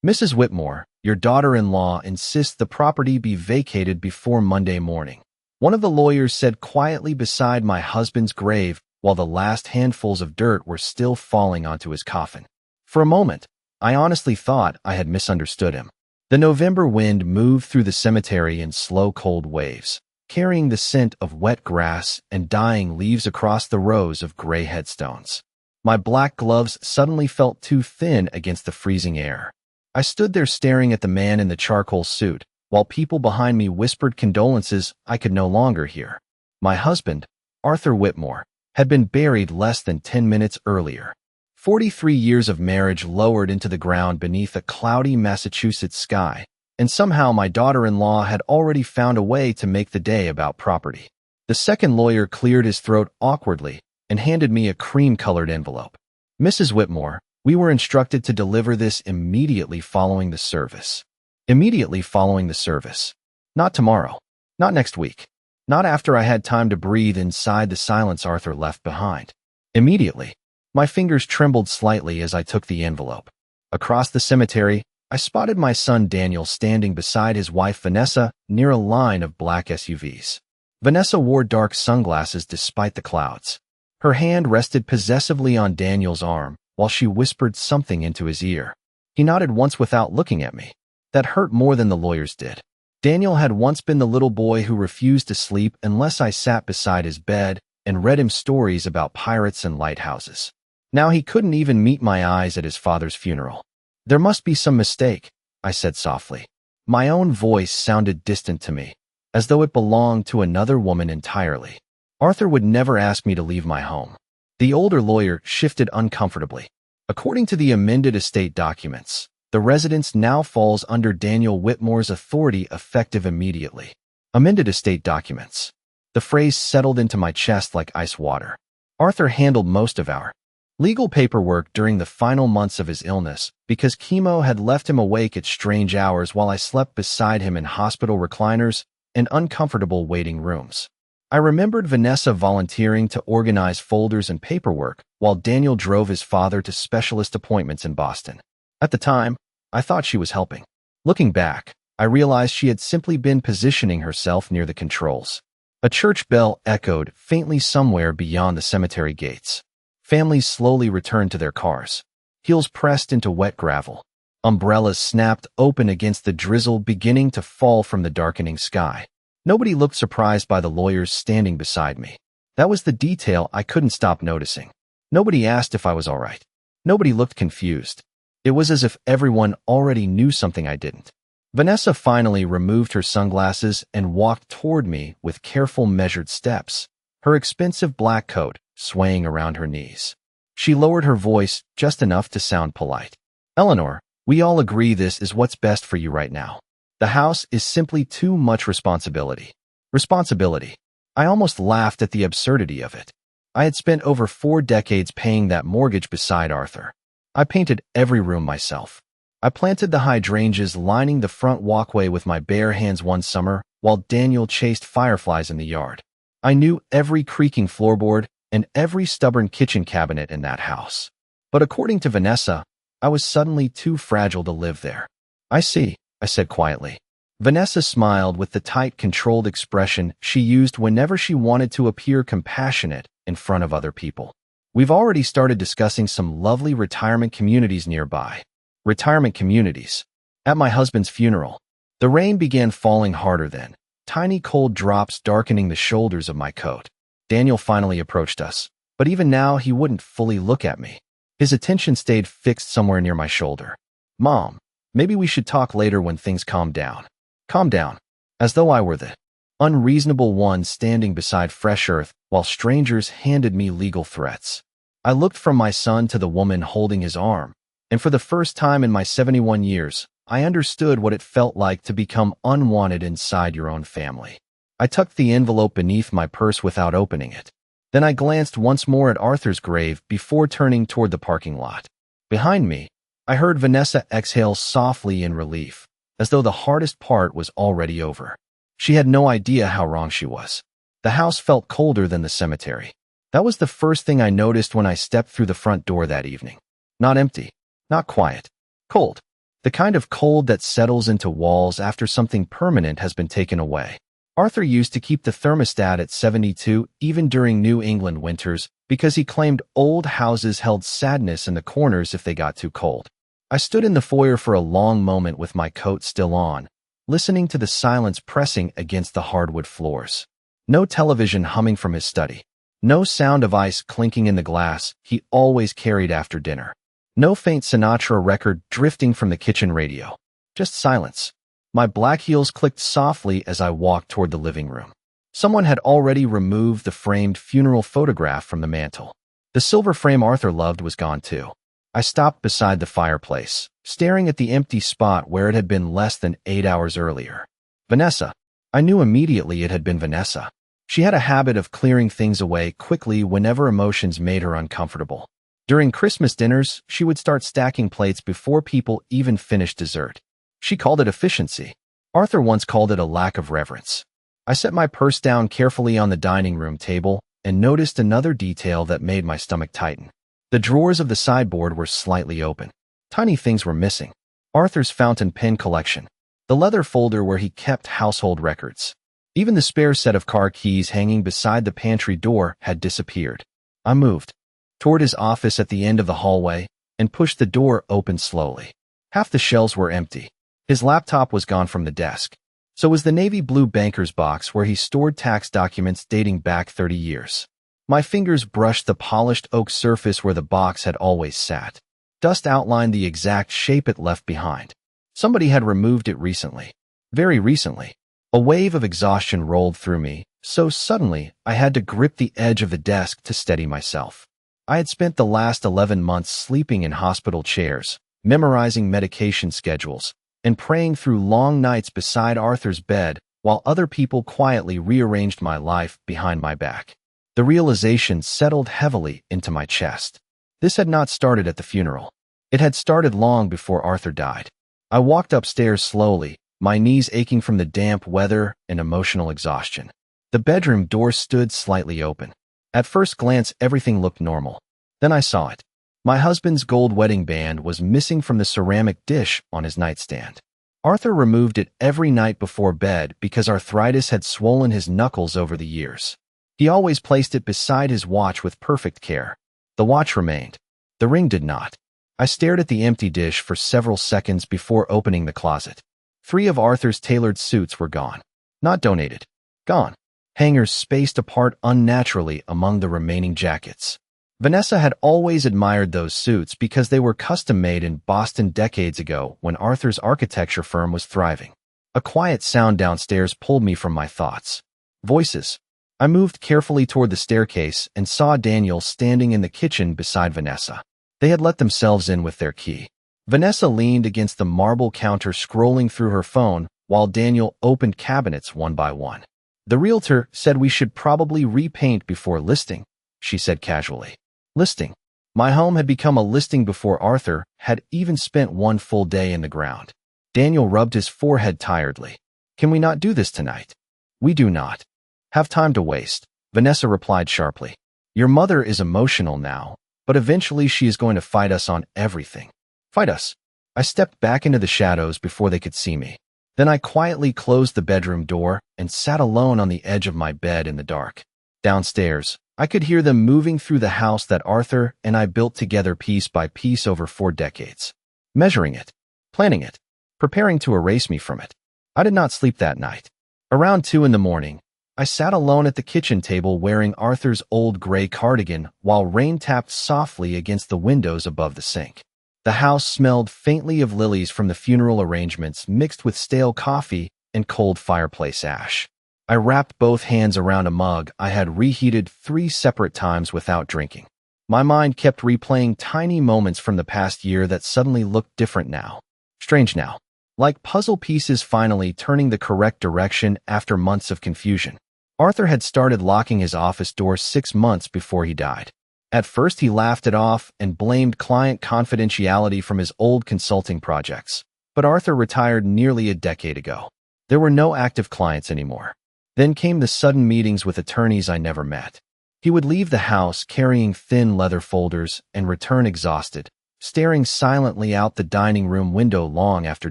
Mrs. Whitmore, your daughter-in-law insists the property be vacated before Monday morning. One of the lawyers said quietly beside my husband's grave while the last handfuls of dirt were still falling onto his coffin. For a moment, I honestly thought I had misunderstood him. The November wind moved through the cemetery in slow, cold waves, carrying the scent of wet grass and dying leaves across the rows of gray headstones. My black gloves suddenly felt too thin against the freezing air. I stood there staring at the man in the charcoal suit, while people behind me whispered condolences I could no longer hear. My husband, Arthur Whitmore, had been buried less than 10 minutes earlier. 43 years of marriage lowered into the ground beneath a cloudy Massachusetts sky, and somehow my daughter-in-law had already found a way to make the day about property. The second lawyer cleared his throat awkwardly and handed me a cream-colored envelope. Mrs. Whitmore, we were instructed to deliver this immediately following the service. Immediately following the service. Not tomorrow. Not next week. Not after I had time to breathe inside the silence Arthur left behind. Immediately. My fingers trembled slightly as I took the envelope. Across the cemetery, I spotted my son Daniel standing beside his wife Vanessa near a line of black SUVs. Vanessa wore dark sunglasses despite the clouds. Her hand rested possessively on Daniel's arm while she whispered something into his ear. He nodded once without looking at me. That hurt more than the lawyers did. Daniel had once been the little boy who refused to sleep unless I sat beside his bed and read him stories about pirates and lighthouses. Now he couldn't even meet my eyes at his father's funeral. There must be some mistake, I said softly. My own voice sounded distant to me, as though it belonged to another woman entirely. Arthur would never ask me to leave my home. The older lawyer shifted uncomfortably. According to the amended estate documents, the residence now falls under Daniel Whitmore's authority effective immediately. Amended estate documents. The phrase settled into my chest like ice water. Arthur handled most of our legal paperwork during the final months of his illness because chemo had left him awake at strange hours while I slept beside him in hospital recliners and uncomfortable waiting rooms. I remembered Vanessa volunteering to organize folders and paperwork while Daniel drove his father to specialist appointments in Boston. At the time, I thought she was helping. Looking back, I realized she had simply been positioning herself near the controls. A church bell echoed faintly somewhere beyond the cemetery gates. Families slowly returned to their cars, heels pressed into wet gravel. Umbrellas snapped open against the drizzle beginning to fall from the darkening sky. Nobody looked surprised by the lawyers standing beside me. That was the detail I couldn't stop noticing. Nobody asked if I was all right. Nobody looked confused. It was as if everyone already knew something I didn't. Vanessa finally removed her sunglasses and walked toward me with careful, measured steps, her expensive black coat swaying around her knees. She lowered her voice just enough to sound polite. Eleanor, we all agree this is what's best for you right now. The house is simply too much responsibility. Responsibility. I almost laughed at the absurdity of it. I had spent over 4 decades paying that mortgage beside Arthur. I painted every room myself. I planted the hydrangeas lining the front walkway with my bare hands one summer while Daniel chased fireflies in the yard. I knew every creaking floorboard and every stubborn kitchen cabinet in that house. But according to Vanessa, I was suddenly too fragile to live there. I see, I said quietly. Vanessa smiled with the tight, controlled expression she used whenever she wanted to appear compassionate in front of other people. We've already started discussing some lovely retirement communities nearby. Retirement communities. At my husband's funeral, the rain began falling harder then, tiny cold drops darkening the shoulders of my coat. Daniel finally approached us, but even now he wouldn't fully look at me. His attention stayed fixed somewhere near my shoulder. Mom, maybe we should talk later when things calm down. Calm down. As though I were the unreasonable one standing beside fresh earth while strangers handed me legal threats. I looked from my son to the woman holding his arm, and for the first time in my 71 years, I understood what it felt like to become unwanted inside your own family. I tucked the envelope beneath my purse without opening it. Then I glanced once more at Arthur's grave before turning toward the parking lot. Behind me, I heard Vanessa exhale softly in relief, as though the hardest part was already over. She had no idea how wrong she was. The house felt colder than the cemetery. That was the first thing I noticed when I stepped through the front door that evening. Not empty. Not quiet. Cold. The kind of cold that settles into walls after something permanent has been taken away. Arthur used to keep the thermostat at 72 even during New England winters because he claimed old houses held sadness in the corners if they got too cold. I stood in the foyer for a long moment with my coat still on, listening to the silence pressing against the hardwood floors. No television humming from his study. No sound of ice clinking in the glass he always carried after dinner. No faint Sinatra record drifting from the kitchen radio. Just silence. My black heels clicked softly as I walked toward the living room. Someone had already removed the framed funeral photograph from the mantel. The silver frame Arthur loved was gone too. I stopped beside the fireplace, staring at the empty spot where it had been less than 8 hours earlier. Vanessa. I knew immediately it had been Vanessa. She had a habit of clearing things away quickly whenever emotions made her uncomfortable. During Christmas dinners, she would start stacking plates before people even finished dessert. She called it efficiency. Arthur once called it a lack of reverence. I set my purse down carefully on the dining room table and noticed another detail that made my stomach tighten. The drawers of the sideboard were slightly open. Tiny things were missing. Arthur's fountain pen collection. The leather folder where he kept household records. Even the spare set of car keys hanging beside the pantry door had disappeared. I moved toward his office at the end of the hallway and pushed the door open slowly. Half the shelves were empty. His laptop was gone from the desk. So was the navy blue banker's box where he stored tax documents dating back 30 years. My fingers brushed the polished oak surface where the box had always sat. Dust outlined the exact shape it left behind. Somebody had removed it recently. Very recently. A wave of exhaustion rolled through me, so suddenly I had to grip the edge of the desk to steady myself. I had spent the last 11 months sleeping in hospital chairs, memorizing medication schedules, and praying through long nights beside Arthur's bed while other people quietly rearranged my life behind my back. The realization settled heavily into my chest. This had not started at the funeral. It had started long before Arthur died. I walked upstairs slowly, my knees aching from the damp weather and emotional exhaustion. The bedroom door stood slightly open. At first glance, everything looked normal. Then I saw it. My husband's gold wedding band was missing from the ceramic dish on his nightstand. Arthur removed it every night before bed because arthritis had swollen his knuckles over the years. He always placed it beside his watch with perfect care. The watch remained. The ring did not. I stared at the empty dish for several seconds before opening the closet. 3 of Arthur's tailored suits were gone. Not donated. Gone. Hangers spaced apart unnaturally among the remaining jackets. Vanessa had always admired those suits because they were custom-made in Boston decades ago when Arthur's architecture firm was thriving. A quiet sound downstairs pulled me from my thoughts. Voices. I moved carefully toward the staircase and saw Daniel standing in the kitchen beside Vanessa. They had let themselves in with their key. Vanessa leaned against the marble counter scrolling through her phone while Daniel opened cabinets one by one. The realtor said we should probably repaint before listing, she said casually. Listing. My home had become a listing before Arthur had even spent one full day in the ground. Daniel rubbed his forehead tiredly. Can we not do this tonight? We do not have time to waste, Vanessa replied sharply. Your mother is emotional now, but eventually she is going to fight us on everything. Fight us. I stepped back into the shadows before they could see me. Then I quietly closed the bedroom door and sat alone on the edge of my bed in the dark. Downstairs, I could hear them moving through the house that Arthur and I built together piece by piece over 4 decades. Measuring it, planning it, preparing to erase me from it. I did not sleep that night. Around 2 in the morning, I sat alone at the kitchen table wearing Arthur's old gray cardigan while rain tapped softly against the windows above the sink. The house smelled faintly of lilies from the funeral arrangements mixed with stale coffee and cold fireplace ash. I wrapped both hands around a mug I had reheated 3 separate times without drinking. My mind kept replaying tiny moments from the past year that suddenly looked different now. Strange now. Like puzzle pieces finally turning the correct direction after months of confusion. Arthur had started locking his office door 6 months before he died. At first he laughed it off and blamed client confidentiality from his old consulting projects. But Arthur retired nearly a decade ago. There were no active clients anymore. Then came the sudden meetings with attorneys I never met. He would leave the house carrying thin leather folders and return exhausted, staring silently out the dining room window long after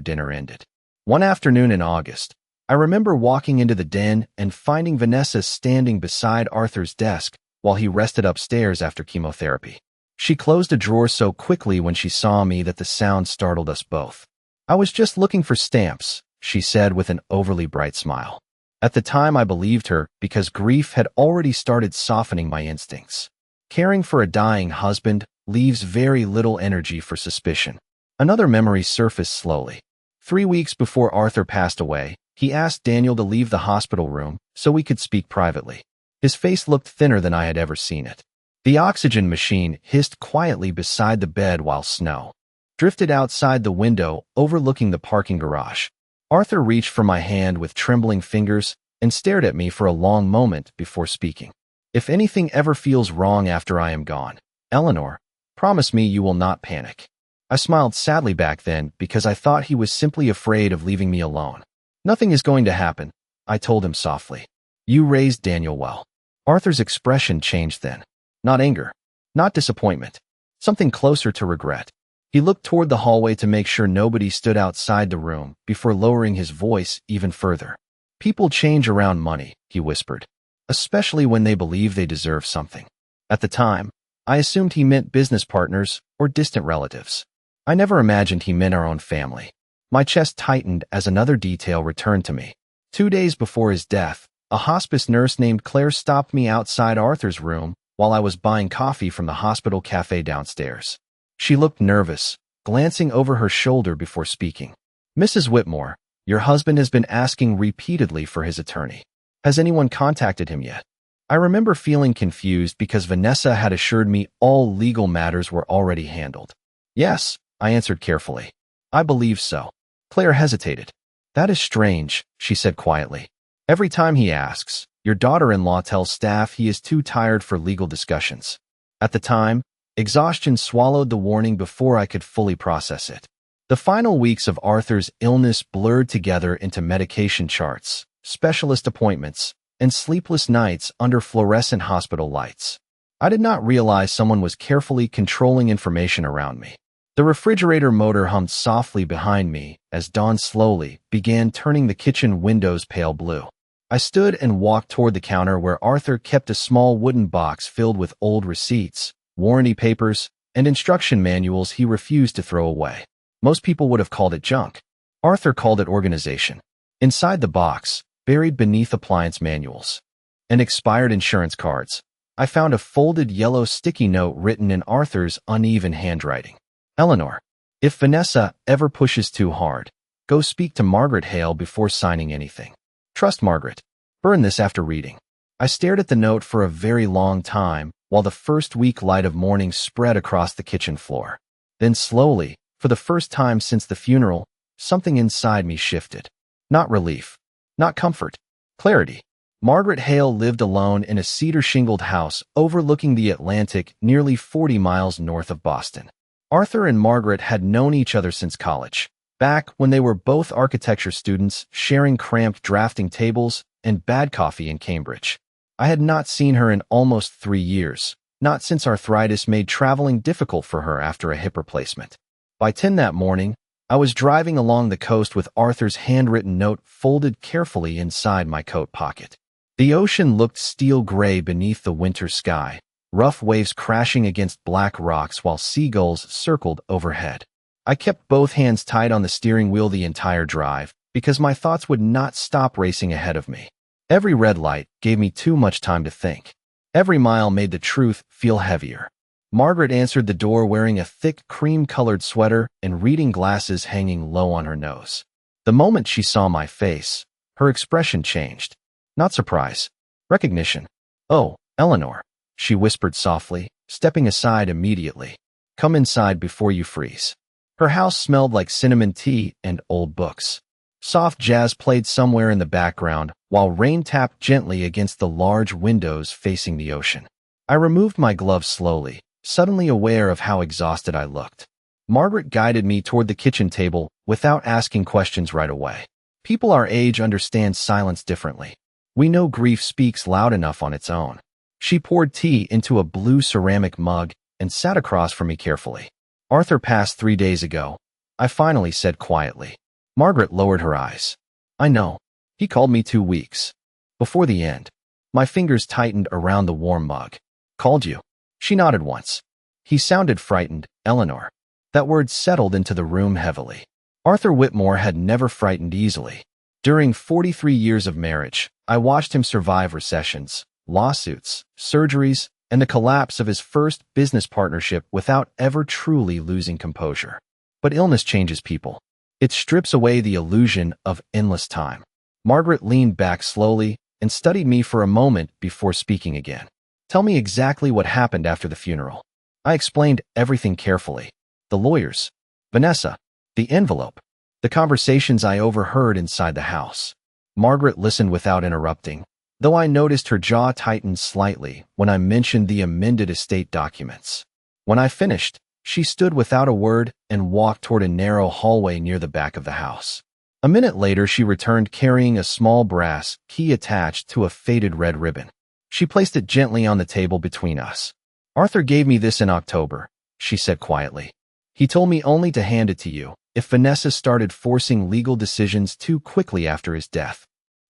dinner ended. One afternoon in August, I remember walking into the den and finding Vanessa standing beside Arthur's desk while he rested upstairs after chemotherapy. She closed a drawer so quickly when she saw me that the sound startled us both. "I was just looking for stamps," she said with an overly bright smile. At the time, I believed her because grief had already started softening my instincts. Caring for a dying husband leaves very little energy for suspicion. Another memory surfaced slowly. 3 weeks before Arthur passed away, he asked Daniel to leave the hospital room so we could speak privately. His face looked thinner than I had ever seen it. The oxygen machine hissed quietly beside the bed while snow drifted outside the window overlooking the parking garage. Arthur reached for my hand with trembling fingers and stared at me for a long moment before speaking. "If anything ever feels wrong after I am gone, Eleanor, promise me you will not panic." I smiled sadly back then because I thought he was simply afraid of leaving me alone. "Nothing is going to happen," I told him softly. "You raised Daniel well." Arthur's expression changed then. Not anger, not disappointment, something closer to regret. He looked toward the hallway to make sure nobody stood outside the room before lowering his voice even further. "People change around money," he whispered, "especially when they believe they deserve something." At the time, I assumed he meant business partners or distant relatives. I never imagined he meant our own family. My chest tightened as another detail returned to me. 2 days before his death, a hospice nurse named Claire stopped me outside Arthur's room while I was buying coffee from the hospital cafe downstairs. She looked nervous, glancing over her shoulder before speaking. "Mrs. Whitmore, your husband has been asking repeatedly for his attorney. Has anyone contacted him yet?" I remember feeling confused because Vanessa had assured me all legal matters were already handled. "Yes," I answered carefully. "I believe so." Claire hesitated. "That is strange," she said quietly. "Every time he asks, your daughter-in-law tells staff he is too tired for legal discussions." At the time, exhaustion swallowed the warning before I could fully process it. The final weeks of Arthur's illness blurred together into medication charts, specialist appointments, and sleepless nights under fluorescent hospital lights. I did not realize someone was carefully controlling information around me. The refrigerator motor hummed softly behind me as dawn slowly began turning the kitchen windows pale blue. I stood and walked toward the counter where Arthur kept a small wooden box filled with old receipts, warranty papers, and instruction manuals he refused to throw away. Most people would have called it junk. Arthur called it organization. Inside the box, buried beneath appliance manuals and expired insurance cards, I found a folded yellow sticky note written in Arthur's uneven handwriting. "Eleanor, if Vanessa ever pushes too hard, go speak to Margaret Hale before signing anything. Trust Margaret. Burn this after reading." I stared at the note for a very long time while the first weak light of morning spread across the kitchen floor. Then slowly, for the first time since the funeral, something inside me shifted. Not relief, not comfort, clarity. Margaret Hale lived alone in a cedar-shingled house overlooking the Atlantic nearly 40 miles north of Boston. Arthur and Margaret had known each other since college, back when they were both architecture students sharing cramped drafting tables and bad coffee in Cambridge. I had not seen her in almost 3 years, not since arthritis made traveling difficult for her after a hip replacement. By 10 that morning, I was driving along the coast with Arthur's handwritten note folded carefully inside my coat pocket. The ocean looked steel gray beneath the winter sky, rough waves crashing against black rocks while seagulls circled overhead. I kept both hands tight on the steering wheel the entire drive because my thoughts would not stop racing ahead of me. Every red light gave me too much time to think. Every mile made the truth feel heavier. Margaret answered the door wearing a thick cream-colored sweater and reading glasses hanging low on her nose. The moment she saw my face, her expression changed. Not surprise, recognition. "Oh, Eleanor," she whispered softly, stepping aside immediately. "Come inside before you freeze." Her house smelled like cinnamon tea and old books. Soft jazz played somewhere in the background, while rain tapped gently against the large windows facing the ocean. I removed my gloves slowly, suddenly aware of how exhausted I looked. Margaret guided me toward the kitchen table without asking questions right away. People our age understand silence differently. We know grief speaks loud enough on its own. She poured tea into a blue ceramic mug and sat across from me carefully. Arthur passed 3 days ago, I finally said quietly. Margaret lowered her eyes. I know. He called me 2 weeks. Before the end. My fingers tightened around the warm mug. Called you? She nodded once. He sounded frightened. Eleanor. That word settled into the room heavily. Arthur Whitmore had never frightened easily. During 43 years of marriage, I watched him survive recessions, lawsuits, surgeries, and the collapse of his first business partnership without ever truly losing composure. But illness changes people. It strips away the illusion of endless time. Margaret leaned back slowly and studied me for a moment before speaking again. Tell me exactly what happened after the funeral. I explained everything carefully. The lawyers, Vanessa, the envelope, the conversations I overheard inside the house. Margaret listened without interrupting, though I noticed her jaw tightened slightly when I mentioned the amended estate documents. When I finished, she stood without a word and walked toward a narrow hallway near the back of the house. A minute later, she returned carrying a small brass key attached to a faded red ribbon. She placed it gently on the table between us. Arthur gave me this in October, she said quietly. He told me only to hand it to you if Vanessa started forcing legal decisions too quickly after his death.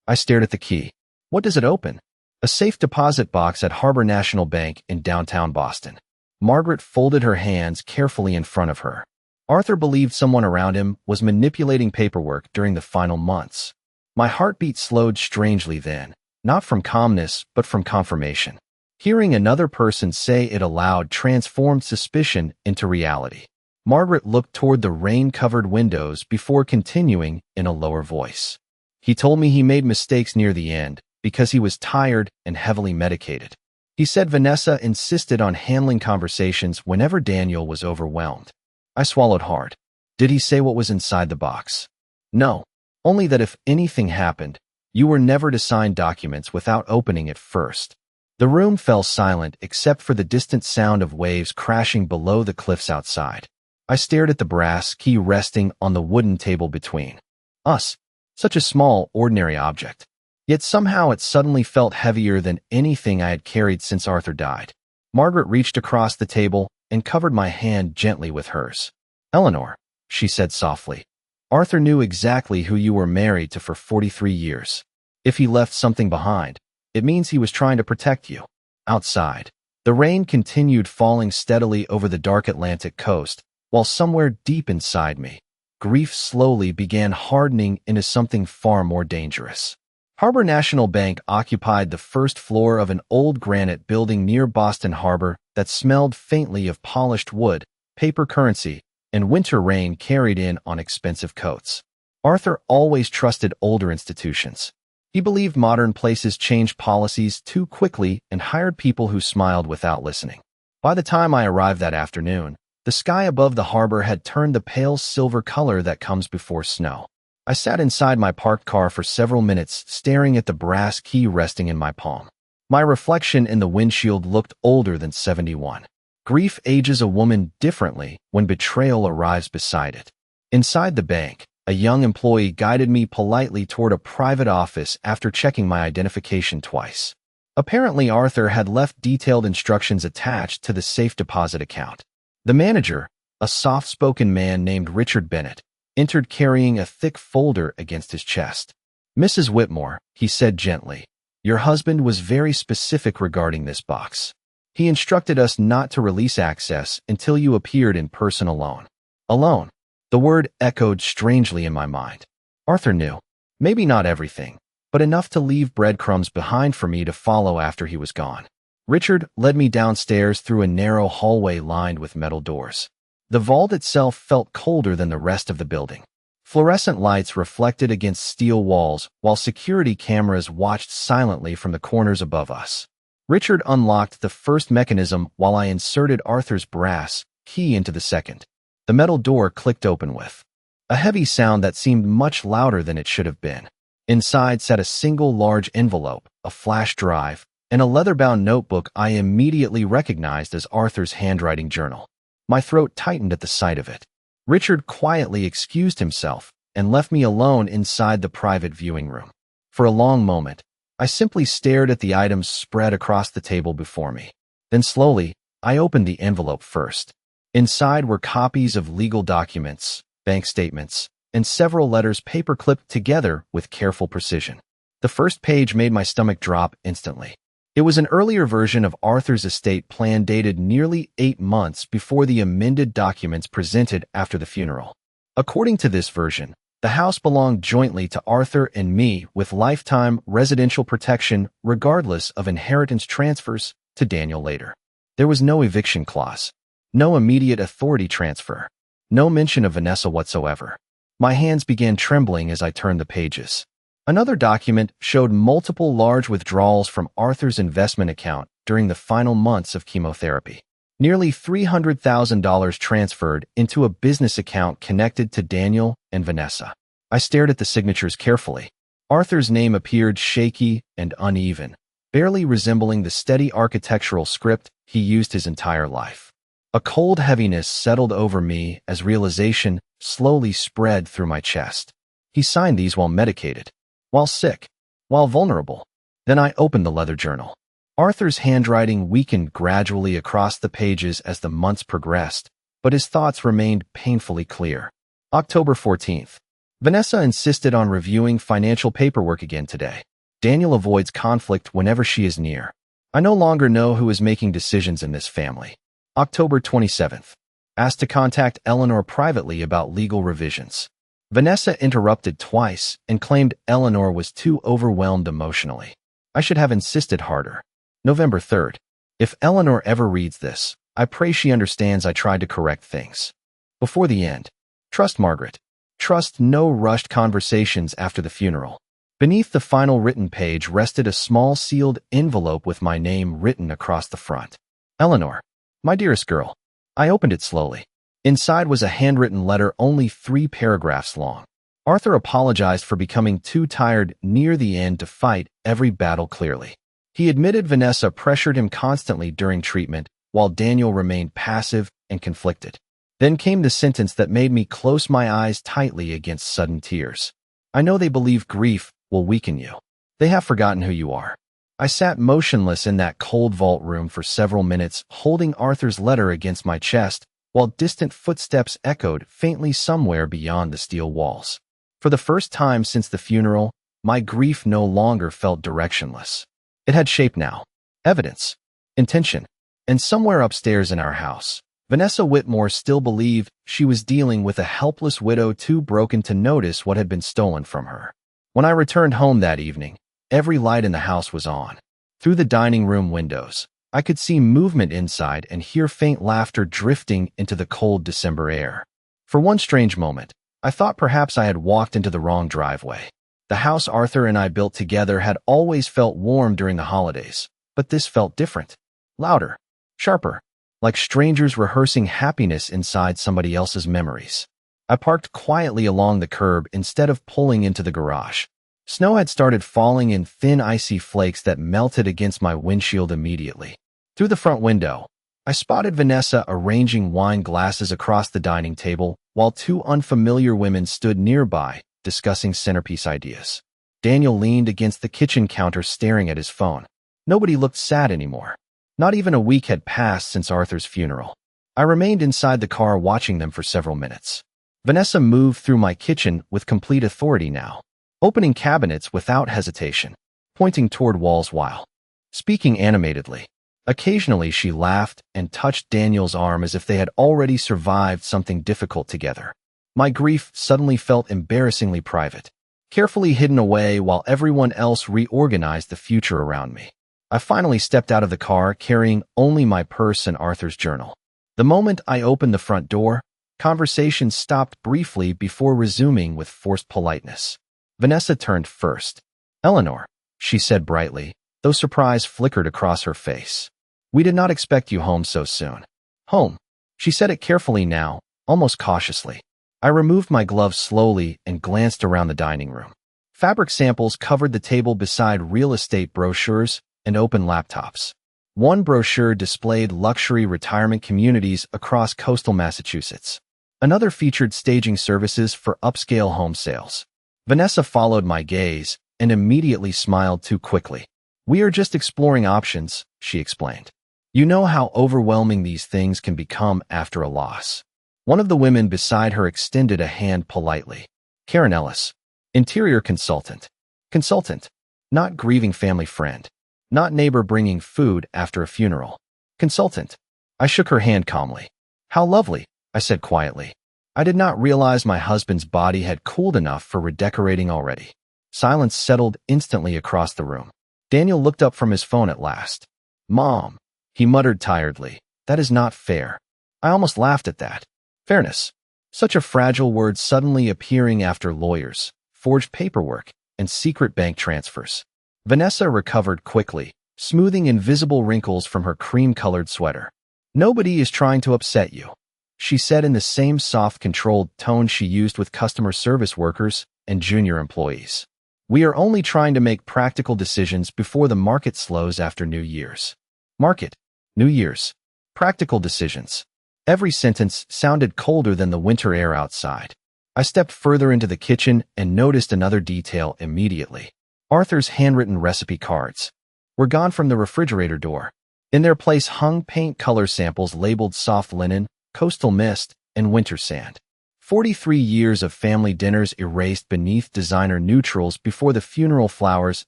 I stared at the key. What does it open? A safe deposit box at Harbor National Bank in downtown Boston. Margaret folded her hands carefully in front of her. Arthur believed someone around him was manipulating paperwork during the final months. My heartbeat slowed strangely then, not from calmness, but from confirmation. Hearing another person say it aloud transformed suspicion into reality. Margaret looked toward the rain-covered windows before continuing in a lower voice. He told me he made mistakes near the end because he was tired and heavily medicated. He said Vanessa insisted on handling conversations whenever Daniel was overwhelmed. I swallowed hard. Did he say what was inside the box? No, only that if anything happened, you were never to sign documents without opening it first. The room fell silent except for the distant sound of waves crashing below the cliffs outside. I stared at the brass key resting on the wooden table between us, such a small, ordinary object. Yet somehow it suddenly felt heavier than anything I had carried since Arthur died. Margaret reached across the table and covered my hand gently with hers. Eleanor, she said softly, Arthur knew exactly who you were married to for 43 years. If he left something behind, it means he was trying to protect you. Outside, the rain continued falling steadily over the dark Atlantic coast, while somewhere deep inside me, grief slowly began hardening into something far more dangerous. Harbor National Bank occupied the first floor of an old granite building near Boston Harbor that smelled faintly of polished wood, paper currency, and winter rain carried in on expensive coats. Arthur always trusted older institutions. He believed modern places changed policies too quickly and hired people who smiled without listening. By the time I arrived that afternoon, the sky above the harbor had turned the pale silver color that comes before snow. I sat inside my parked car for several minutes, staring at the brass key resting in my palm. My reflection in the windshield looked older than 71. Grief ages a woman differently when betrayal arrives beside it. Inside the bank, a young employee guided me politely toward a private office after checking my identification twice. Apparently, Arthur had left detailed instructions attached to the safe deposit account. The manager, a soft-spoken man named Richard Bennett, entered carrying a thick folder against his chest. Mrs. Whitmore, he said gently, your husband was very specific regarding this box. He instructed us not to release access until you appeared in person alone. Alone. The word echoed strangely in my mind. Arthur knew. Maybe not everything, but enough to leave breadcrumbs behind for me to follow after he was gone. Richard led me downstairs through a narrow hallway lined with metal doors. The vault itself felt colder than the rest of the building. Fluorescent lights reflected against steel walls, while security cameras watched silently from the corners above us. Richard unlocked the first mechanism while I inserted Arthur's brass key into the second. The metal door clicked open with a heavy sound that seemed much louder than it should have been. Inside sat a single large envelope, a flash drive, and a leather-bound notebook I immediately recognized as Arthur's handwriting journal. My throat tightened at the sight of it. Richard quietly excused himself and left me alone inside the private viewing room. For a long moment, I simply stared at the items spread across the table before me. Then slowly, I opened the envelope first. Inside were copies of legal documents, bank statements, and several letters paper-clipped together with careful precision. The first page made my stomach drop instantly. It was an earlier version of Arthur's estate plan dated nearly 8 months before the amended documents presented after the funeral. According to this version, the house belonged jointly to Arthur and me with lifetime residential protection regardless of inheritance transfers to Daniel later. There was no eviction clause, no immediate authority transfer, no mention of Vanessa whatsoever. My hands began trembling as I turned the pages. Another document showed multiple large withdrawals from Arthur's investment account during the final months of chemotherapy. Nearly $300,000 transferred into a business account connected to Daniel and Vanessa. I stared at the signatures carefully. Arthur's name appeared shaky and uneven, barely resembling the steady architectural script he used his entire life. A cold heaviness settled over me as realization slowly spread through my chest. He signed these while medicated, while sick, while vulnerable. Then I opened the leather journal. Arthur's handwriting weakened gradually across the pages as the months progressed, but his thoughts remained painfully clear. October 14th. Vanessa insisted on reviewing financial paperwork again today. Daniel avoids conflict whenever she is near. I no longer know who is making decisions in this family. October 27th. Asked to contact Eleanor privately about legal revisions. Vanessa interrupted twice and claimed Eleanor was too overwhelmed emotionally. I should have insisted harder. November 3rd. If Eleanor ever reads this, I pray she understands I tried to correct things. Before the end. Trust Margaret. Trust no rushed conversations after the funeral. Beneath the final written page rested a small sealed envelope with my name written across the front. Eleanor. My dearest girl. I opened it slowly. Inside was a handwritten letter only 3 paragraphs long. Arthur apologized for becoming too tired near the end to fight every battle clearly. He admitted Vanessa pressured him constantly during treatment, while Daniel remained passive and conflicted. Then came the sentence that made me close my eyes tightly against sudden tears. I know they believe grief will weaken you. They have forgotten who you are. I sat motionless in that cold vault room for several minutes, holding Arthur's letter against my chest, while distant footsteps echoed faintly somewhere beyond the steel walls. For the first time since the funeral, my grief no longer felt directionless. It had shape now, evidence, intention, and somewhere upstairs in our house, Vanessa Whitmore still believed she was dealing with a helpless widow too broken to notice what had been stolen from her. When I returned home that evening, every light in the house was on. Through the dining room windows, I could see movement inside and hear faint laughter drifting into the cold December air. For one strange moment, I thought perhaps I had walked into the wrong driveway. The house Arthur and I built together had always felt warm during the holidays, but this felt different. Louder, sharper, like strangers rehearsing happiness inside somebody else's memories. I parked quietly along the curb instead of pulling into the garage. Snow had started falling in thin icy flakes that melted against my windshield immediately. Through the front window, I spotted Vanessa arranging wine glasses across the dining table, while 2 unfamiliar women stood nearby, discussing centerpiece ideas. Daniel leaned against the kitchen counter staring at his phone. Nobody looked sad anymore. Not even a week had passed since Arthur's funeral. I remained inside the car watching them for several minutes. Vanessa moved through my kitchen with complete authority now, opening cabinets without hesitation, pointing toward walls while speaking animatedly. Occasionally she laughed and touched Daniel's arm as if they had already survived something difficult together. My grief suddenly felt embarrassingly private, carefully hidden away while everyone else reorganized the future around me. I finally stepped out of the car carrying only my purse and Arthur's journal. The moment I opened the front door, conversation stopped briefly before resuming with forced politeness. Vanessa turned first. Eleanor, she said brightly, though surprise flickered across her face. We did not expect you home so soon. Home. She said it carefully now, almost cautiously. I removed my gloves slowly and glanced around the dining room. Fabric samples covered the table beside real estate brochures and open laptops. One brochure displayed luxury retirement communities across coastal Massachusetts. Another featured staging services for upscale home sales. Vanessa followed my gaze and immediately smiled too quickly. We are just exploring options, she explained. You know how overwhelming these things can become after a loss. One of the women beside her extended a hand politely. Karen Ellis, interior consultant. Consultant, not grieving family friend, not neighbor bringing food after a funeral. Consultant. I shook her hand calmly. How lovely, I said quietly. I did not realize my husband's body had cooled enough for redecorating already. Silence settled instantly across the room. Daniel looked up from his phone at last. Mom, he muttered tiredly. That is not fair. I almost laughed at that. Fairness. Such a fragile word suddenly appearing after lawyers, forged paperwork, and secret bank transfers. Vanessa recovered quickly, smoothing invisible wrinkles from her cream-colored sweater. Nobody is trying to upset you, she said in the same soft, controlled tone she used with customer service workers and junior employees. We are only trying to make practical decisions before the market slows after New Year's. Market. New Year's. Practical decisions. Every sentence sounded colder than the winter air outside. I stepped further into the kitchen and noticed another detail immediately. Arthur's handwritten recipe cards were gone from the refrigerator door. In their place hung paint color samples labeled soft linen, coastal mist, and winter sand. 43 years of family dinners erased beneath designer neutrals before the funeral flowers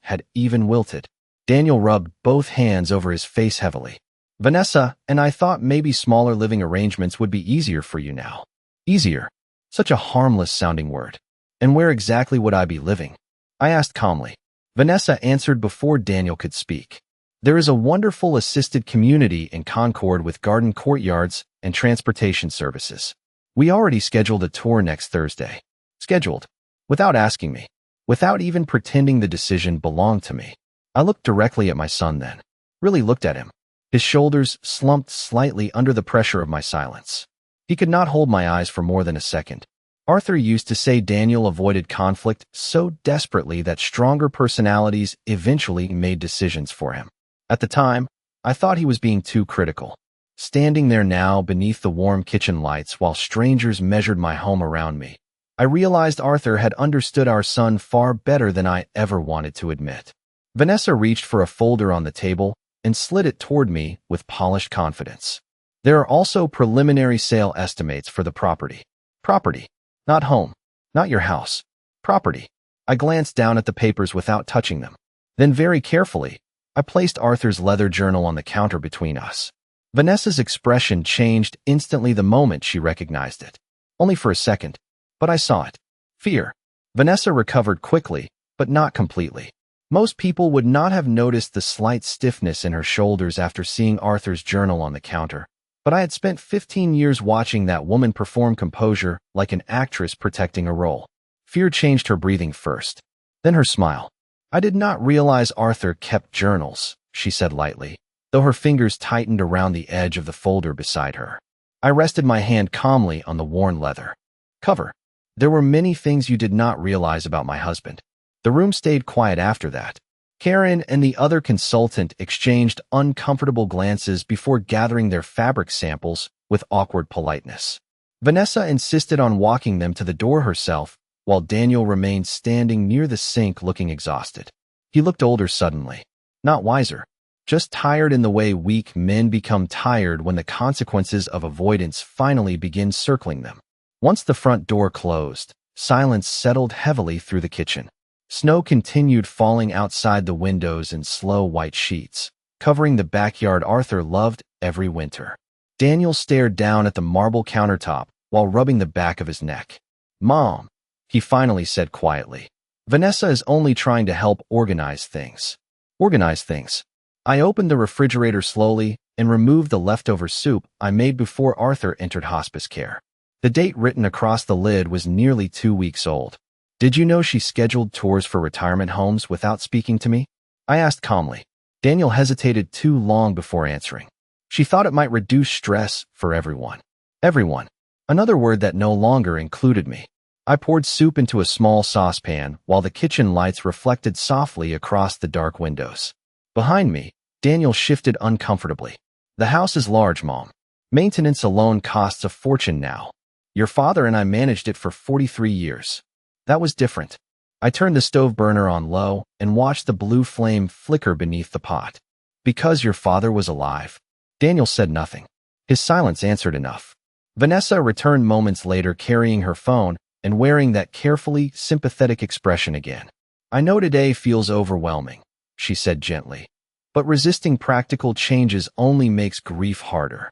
had even wilted. Daniel rubbed both hands over his face heavily. Vanessa, and I thought maybe smaller living arrangements would be easier for you now. Easier. Such a harmless-sounding word. And where exactly would I be living? I asked calmly. Vanessa answered before Daniel could speak. There is a wonderful assisted community in Concord with garden courtyards and transportation services. We already scheduled a tour next Thursday. Scheduled. Without asking me. Without even pretending the decision belonged to me. I looked directly at my son then. Really looked at him. His shoulders slumped slightly under the pressure of my silence. He could not hold my eyes for more than a second. Arthur used to say Daniel avoided conflict so desperately that stronger personalities eventually made decisions for him. At the time, I thought he was being too critical. Standing there now beneath the warm kitchen lights while strangers measured my home around me, I realized Arthur had understood our son far better than I ever wanted to admit. Vanessa reached for a folder on the table and slid it toward me with polished confidence. There are also preliminary sale estimates for the property. Property. Not home. Not your house. Property. I glanced down at the papers without touching them. Then very carefully, I placed Arthur's leather journal on the counter between us. Vanessa's expression changed instantly the moment she recognized it. Only for a second, but I saw it. Fear. Vanessa recovered quickly, but not completely. Most people would not have noticed the slight stiffness in her shoulders after seeing Arthur's journal on the counter, but I had spent 15 years watching that woman perform composure like an actress protecting a role. Fear changed her breathing first, then her smile. I did not realize Arthur kept journals, she said lightly, though her fingers tightened around the edge of the folder beside her. I rested my hand calmly on the worn leather cover. There were many things you did not realize about my husband. The room stayed quiet after that. Karen and the other consultant exchanged uncomfortable glances before gathering their fabric samples with awkward politeness. Vanessa insisted on walking them to the door herself, while Daniel remained standing near the sink looking exhausted. He looked older suddenly. Not wiser. Just tired in the way weak men become tired when the consequences of avoidance finally begin circling them. Once the front door closed, silence settled heavily through the kitchen. Snow continued falling outside the windows in slow white sheets, covering the backyard Arthur loved every winter. Daniel stared down at the marble countertop while rubbing the back of his neck. Mom, he finally said quietly. Vanessa is only trying to help organize things. Organize things. I opened the refrigerator slowly and removed the leftover soup I made before Arthur entered hospice care. The date written across the lid was nearly 2 weeks old. Did you know she scheduled tours for retirement homes without speaking to me? I asked calmly. Daniel hesitated too long before answering. She thought it might reduce stress for everyone. Everyone. Another word that no longer included me. I poured soup into a small saucepan while the kitchen lights reflected softly across the dark windows. Behind me, Daniel shifted uncomfortably. The house is large, Mom. Maintenance alone costs a fortune now. Your father and I managed it for 43 years. That was different. I turned the stove burner on low and watched the blue flame flicker beneath the pot. Because your father was alive. Daniel said nothing. His silence answered enough. Vanessa returned moments later carrying her phone and wearing that carefully sympathetic expression again. I know today feels overwhelming, she said gently, but resisting practical changes only makes grief harder.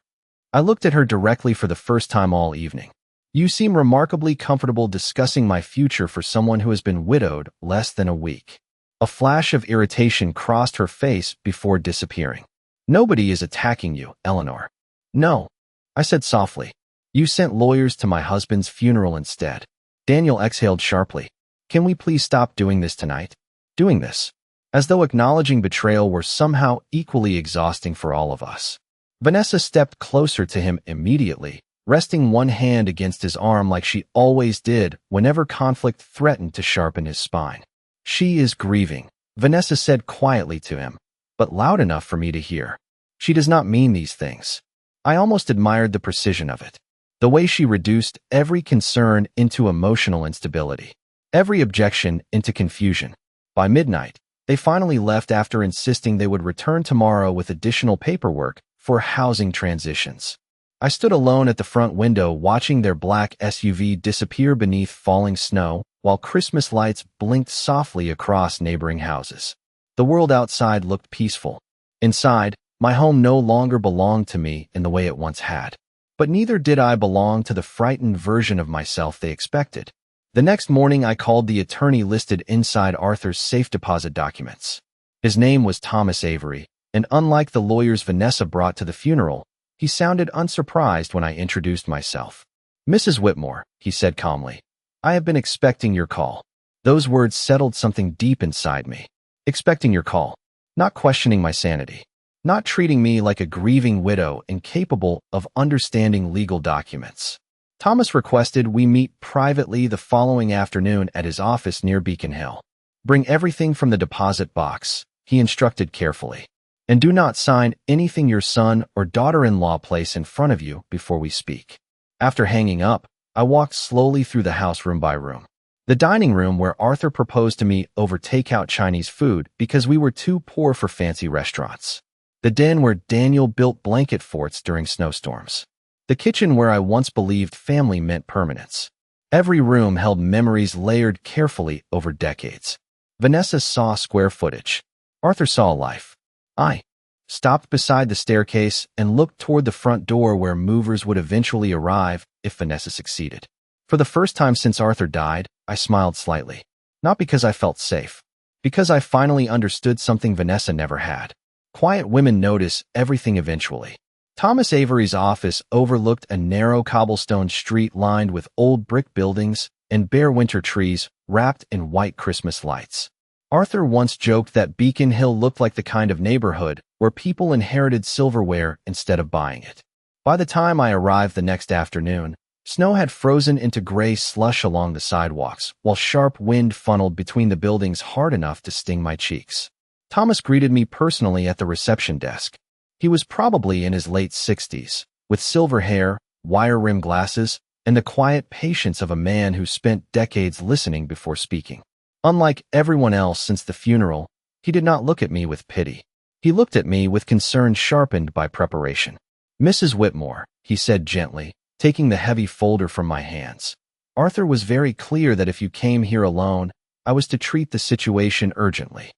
I looked at her directly for the first time all evening. You seem remarkably comfortable discussing my future for someone who has been widowed less than a week. A flash of irritation crossed her face before disappearing. Nobody is attacking you, Eleanor. No, I said softly. You sent lawyers to my husband's funeral instead. Daniel exhaled sharply. Can we please stop doing this tonight? Doing this. As though acknowledging betrayal were somehow equally exhausting for all of us. Vanessa stepped closer to him immediately, resting one hand against his arm like she always did whenever conflict threatened to sharpen his spine. She is grieving, Vanessa said quietly to him, but loud enough for me to hear. She does not mean these things. I almost admired the precision of it. The way she reduced every concern into emotional instability, every objection into confusion. By midnight, they finally left after insisting they would return tomorrow with additional paperwork for housing transitions. I stood alone at the front window watching their black SUV disappear beneath falling snow while Christmas lights blinked softly across neighboring houses. The world outside looked peaceful. Inside, my home no longer belonged to me in the way it once had. But neither did I belong to the frightened version of myself they expected. The next morning, I called the attorney listed inside Arthur's safe deposit documents. His name was Thomas Avery, and unlike the lawyers Vanessa brought to the funeral, he sounded unsurprised when I introduced myself. Mrs. Whitmore, he said calmly, I have been expecting your call. Those words settled something deep inside me. Expecting your call, not questioning my sanity. Not treating me like a grieving widow incapable of understanding legal documents. Thomas requested we meet privately the following afternoon at his office near Beacon Hill. Bring everything from the deposit box, he instructed carefully. And do not sign anything your son or daughter-in-law place in front of you before we speak. After hanging up, I walked slowly through the house room by room. The dining room where Arthur proposed to me over takeout Chinese food because we were too poor for fancy restaurants. The den where Daniel built blanket forts during snowstorms. The kitchen where I once believed family meant permanence. Every room held memories layered carefully over decades. Vanessa saw square footage. Arthur saw life. I stopped beside the staircase and looked toward the front door where movers would eventually arrive if Vanessa succeeded. For the first time since Arthur died, I smiled slightly. Not because I felt safe. Because I finally understood something Vanessa never had. Quiet women notice everything eventually. Thomas Avery's office overlooked a narrow cobblestone street lined with old brick buildings and bare winter trees wrapped in white Christmas lights. Arthur once joked that Beacon Hill looked like the kind of neighborhood where people inherited silverware instead of buying it. By the time I arrived the next afternoon, snow had frozen into gray slush along the sidewalks, while sharp wind funneled between the buildings hard enough to sting my cheeks. Thomas greeted me personally at the reception desk. He was probably in his late 60s, with silver hair, wire-rimmed glasses, and the quiet patience of a man who spent decades listening before speaking. Unlike everyone else since the funeral, he did not look at me with pity. He looked at me with concern sharpened by preparation. Mrs. Whitmore, he said gently, taking the heavy folder from my hands. Arthur was very clear that if you came here alone, I was to treat the situation urgently.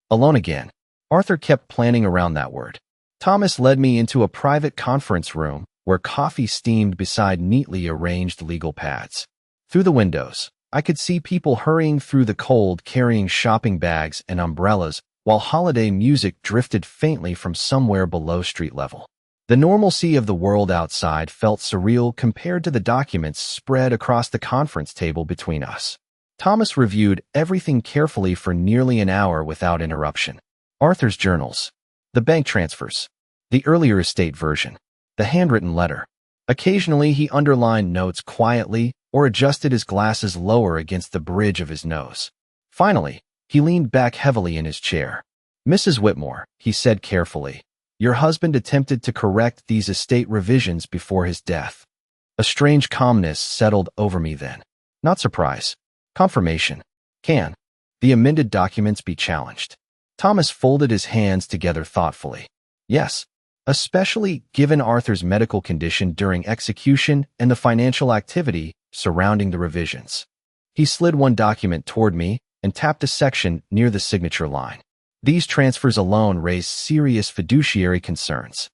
Alone again. Arthur kept planning around that word. Thomas led me into a private conference room where coffee steamed beside neatly arranged legal pads. Through the windows, I could see people hurrying through the cold carrying shopping bags and umbrellas while holiday music drifted faintly from somewhere below street level. The normalcy of the world outside felt surreal compared to the documents spread across the conference table between us. Thomas reviewed everything carefully for nearly an hour without interruption. Arthur's journals, the bank transfers, the earlier estate version, the handwritten letter. Occasionally he underlined notes quietly or adjusted his glasses lower against the bridge of his nose. Finally, he leaned back heavily in his chair. Mrs. Whitmore, he said carefully, your husband attempted to correct these estate revisions before his death. A strange calmness settled over me then. Not surprise. Confirmation. Can the amended documents be challenged? Thomas folded his hands together thoughtfully. Yes. especially given Arthur's medical condition during execution and the financial activity surrounding the revisions. He slid one document toward me and tapped a section near the signature line. These transfers alone raised serious fiduciary concerns.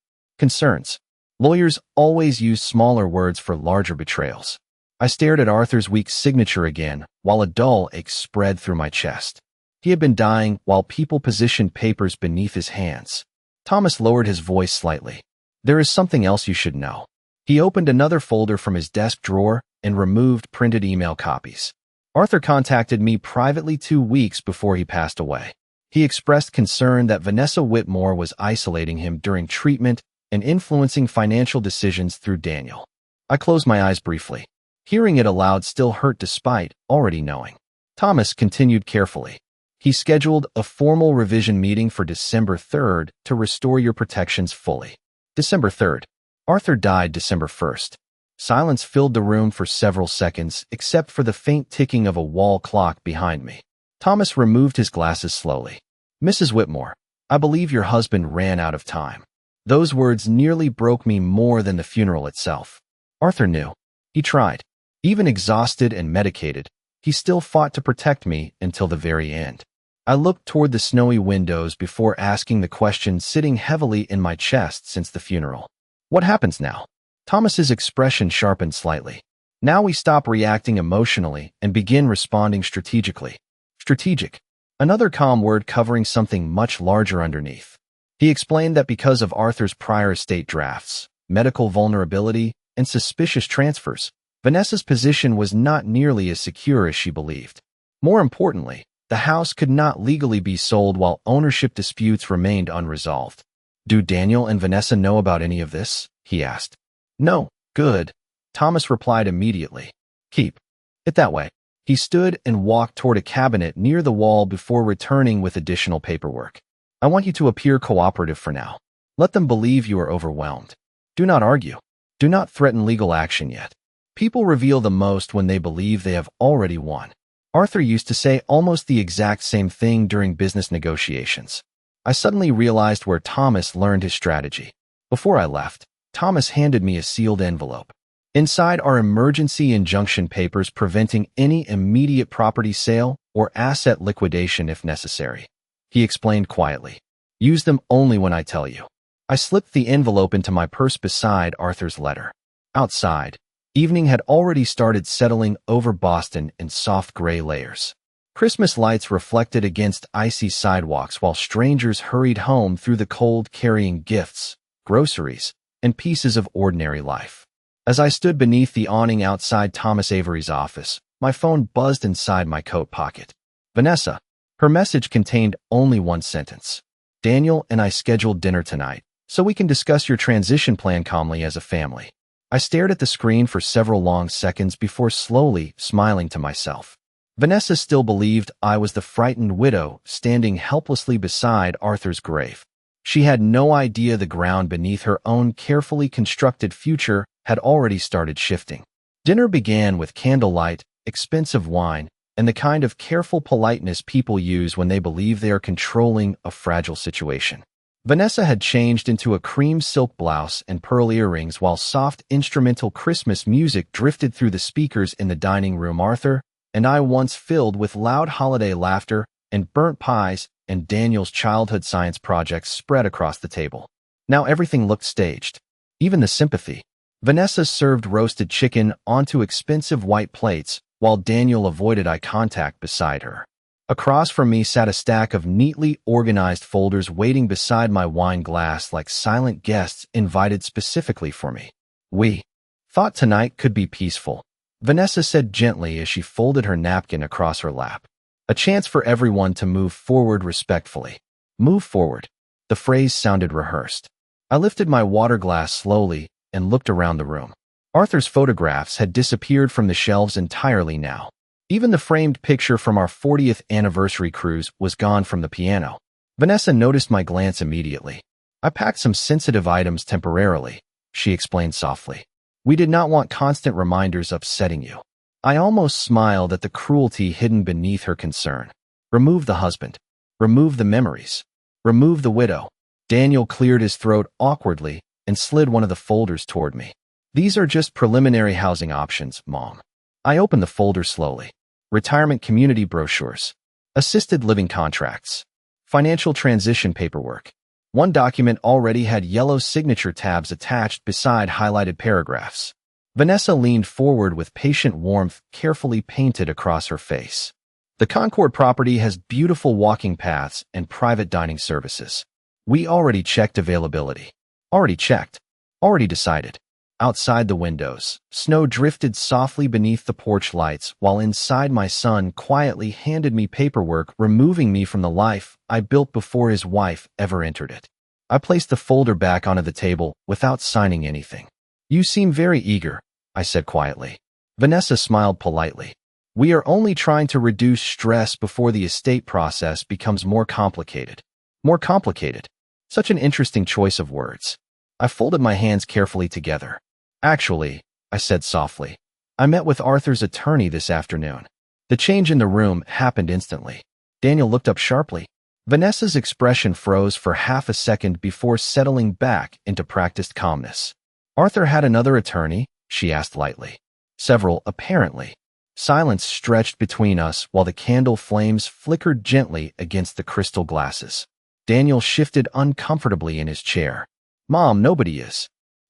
Lawyers always use smaller words for larger betrayals. I stared at Arthur's weak signature again, while a dull ache spread through my chest. He had been dying while people positioned papers beneath his hands. Thomas lowered his voice slightly. There is something else you should know. He opened another folder from his desk drawer and removed printed email copies. Arthur contacted me privately 2 weeks before he passed away. He expressed concern that Vanessa Whitmore was isolating him during treatment and influencing financial decisions through Daniel. I closed my eyes briefly. Hearing it aloud still hurt despite already knowing. Thomas continued carefully. He scheduled a formal revision meeting for December 3rd to restore your protections fully. December 3rd. Arthur died December 1st. Silence filled the room for several seconds, except for the faint ticking of a wall clock behind me. Thomas removed his glasses slowly. Mrs. Whitmore, I believe your husband ran out of time. Those words nearly broke me more than the funeral itself. Arthur knew. He tried. Even exhausted and medicated, he still fought to protect me until the very end. I looked toward the snowy windows before asking the question sitting heavily in my chest since the funeral. What happens now? Thomas's expression sharpened slightly. Now we stop reacting emotionally and begin responding strategically. Strategic. Another calm word covering something much larger underneath. He explained that because of Arthur's prior estate drafts, medical vulnerability, and suspicious transfers, Vanessa's position was not nearly as secure as she believed. More importantly, the house could not legally be sold while ownership disputes remained unresolved. Do Daniel and Vanessa know about any of this? He asked. No. Good. Thomas replied immediately. Keep it that way. He stood and walked toward a cabinet near the wall before returning with additional paperwork. I want you to appear cooperative for now. Let them believe you are overwhelmed. Do not argue. Do not threaten legal action yet. People reveal the most when they believe they have already won. Arthur used to say almost the exact same thing during business negotiations. I suddenly realized where Thomas learned his strategy. Before I left, Thomas handed me a sealed envelope. Inside are emergency injunction papers preventing any immediate property sale or asset liquidation if necessary. He explained quietly. Use them only when I tell you. I slipped the envelope into my purse beside Arthur's letter. Outside, evening had already started settling over Boston in soft gray layers. Christmas lights reflected against icy sidewalks while strangers hurried home through the cold carrying gifts, groceries, and pieces of ordinary life. As I stood beneath the awning outside Thomas Avery's office, my phone buzzed inside my coat pocket. Vanessa. Her message contained only one sentence. Daniel and I scheduled dinner tonight, so we can discuss your transition plan calmly as a family. I stared at the screen for several long seconds before slowly smiling to myself. Vanessa still believed I was the frightened widow standing helplessly beside Arthur's grave. She had no idea the ground beneath her own carefully constructed future had already started shifting. Dinner began with candlelight, expensive wine, and the kind of careful politeness people use when they believe they are controlling a fragile situation. Vanessa had changed into a cream silk blouse and pearl earrings while soft instrumental Christmas music drifted through the speakers in the dining room. Arthur and I once filled with loud holiday laughter and burnt pies and Daniel's childhood science projects spread across the table. Now everything looked staged. Even the sympathy. Vanessa served roasted chicken onto expensive white plates, while Daniel avoided eye contact beside her. Across from me sat a stack of neatly organized folders waiting beside my wine glass like silent guests invited specifically for me. We thought tonight could be peaceful, Vanessa said gently as she folded her napkin across her lap. A chance for everyone to move forward respectfully. Move forward. The phrase sounded rehearsed. I lifted my water glass slowly and looked around the room. Arthur's photographs had disappeared from the shelves entirely now. Even the framed picture from our 40th anniversary cruise was gone from the piano. Vanessa noticed my glance immediately. I packed some sensitive items temporarily, she explained softly. We did not want constant reminders upsetting you. I almost smiled at the cruelty hidden beneath her concern. Remove the husband. Remove the memories. Remove the widow. Daniel cleared his throat awkwardly and slid one of the folders toward me. These are just preliminary housing options, Mom. I opened the folder slowly. Retirement community brochures. Assisted living contracts. Financial transition paperwork. One document already had yellow signature tabs attached beside highlighted paragraphs. Vanessa leaned forward with patient warmth carefully painted across her face. The Concord property has beautiful walking paths and private dining services. We already checked availability. Already checked. Already decided. Outside the windows, snow drifted softly beneath the porch lights, while inside my son quietly handed me paperwork removing me from the life I built before his wife ever entered it. I placed the folder back onto the table without signing anything. You seem very eager, I said quietly. Vanessa smiled politely. We are only trying to reduce stress before the estate process becomes more complicated. More complicated. Such an interesting choice of words. I folded my hands carefully together. Actually, I said softly, I met with Arthur's attorney this afternoon. The change in the room happened instantly. Daniel looked up sharply. Vanessa's expression froze for half a second before settling back into practiced calmness. Arthur had another attorney? She asked lightly. Several, apparently. Silence stretched between us while the candle flames flickered gently against the crystal glasses. Daniel shifted uncomfortably in his chair. Mom, nobody is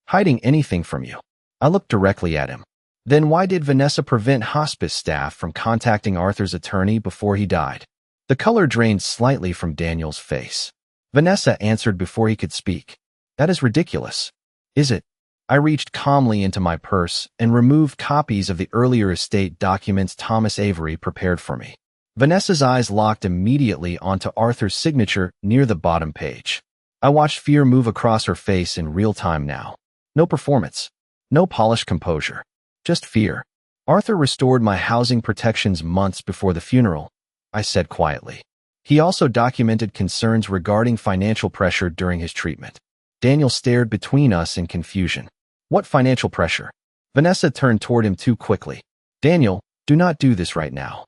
hiding anything from you. I looked directly at him. Then why did Vanessa prevent hospice staff from contacting Arthur's attorney before he died? The color drained slightly from Daniel's face. Vanessa answered before he could speak. That is ridiculous. Is it? I reached calmly into my purse and removed copies of the earlier estate documents Thomas Avery prepared for me. Vanessa's eyes locked immediately onto Arthur's signature near the bottom page. I watched fear move across her face in real time now. No performance. No polished composure. Just fear. Arthur restored my housing protections months before the funeral, I said quietly. He also documented concerns regarding financial pressure during his treatment. Daniel stared between us in confusion. What financial pressure? Vanessa turned toward him too quickly. Daniel, do not do this right now.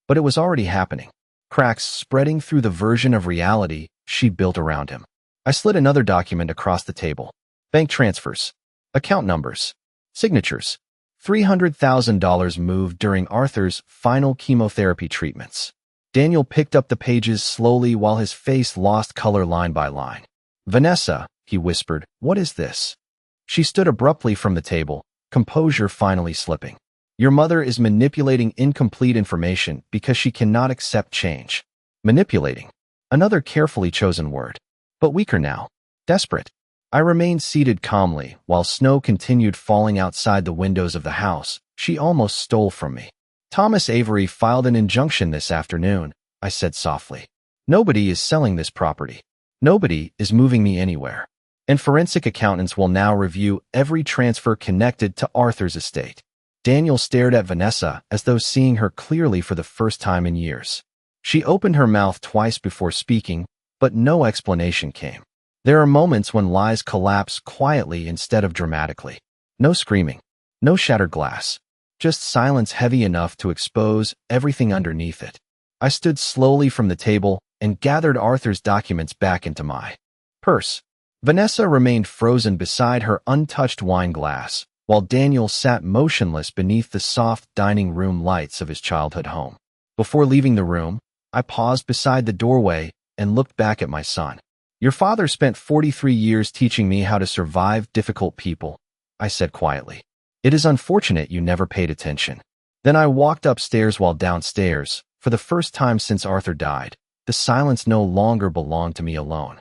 But it was already happening. Cracks spreading through the version of reality she built around him. I slid another document across the table. Bank transfers. Account numbers. Signatures. $300,000 moved during Arthur's final chemotherapy treatments. Daniel picked up the pages slowly while his face lost color line by line. Vanessa, he whispered, what is this? She stood abruptly from the table, composure finally slipping. Your mother is manipulating incomplete information because she cannot accept change. Manipulating. Another carefully chosen word. But weaker now. Desperate. I remained seated calmly while snow continued falling outside the windows of the house she almost stole from me. Thomas Avery filed an injunction this afternoon, I said softly. Nobody is selling this property. Nobody is moving me anywhere. And forensic accountants will now review every transfer connected to Arthur's estate. Daniel stared at Vanessa as though seeing her clearly for the first time in years. She opened her mouth twice before speaking, but no explanation came. There are moments when lies collapse quietly instead of dramatically. No screaming. No shattered glass. Just silence heavy enough to expose everything underneath it. I stood slowly from the table and gathered Arthur's documents back into my purse. Vanessa remained frozen beside her untouched wine glass, while Daniel sat motionless beneath the soft dining room lights of his childhood home. Before leaving the room, I paused beside the doorway and looked back at my son. Your father spent 43 years teaching me how to survive difficult people, I said quietly. It is unfortunate you never paid attention. Then I walked upstairs while downstairs, for the first time since Arthur died, the silence no longer belonged to me alone.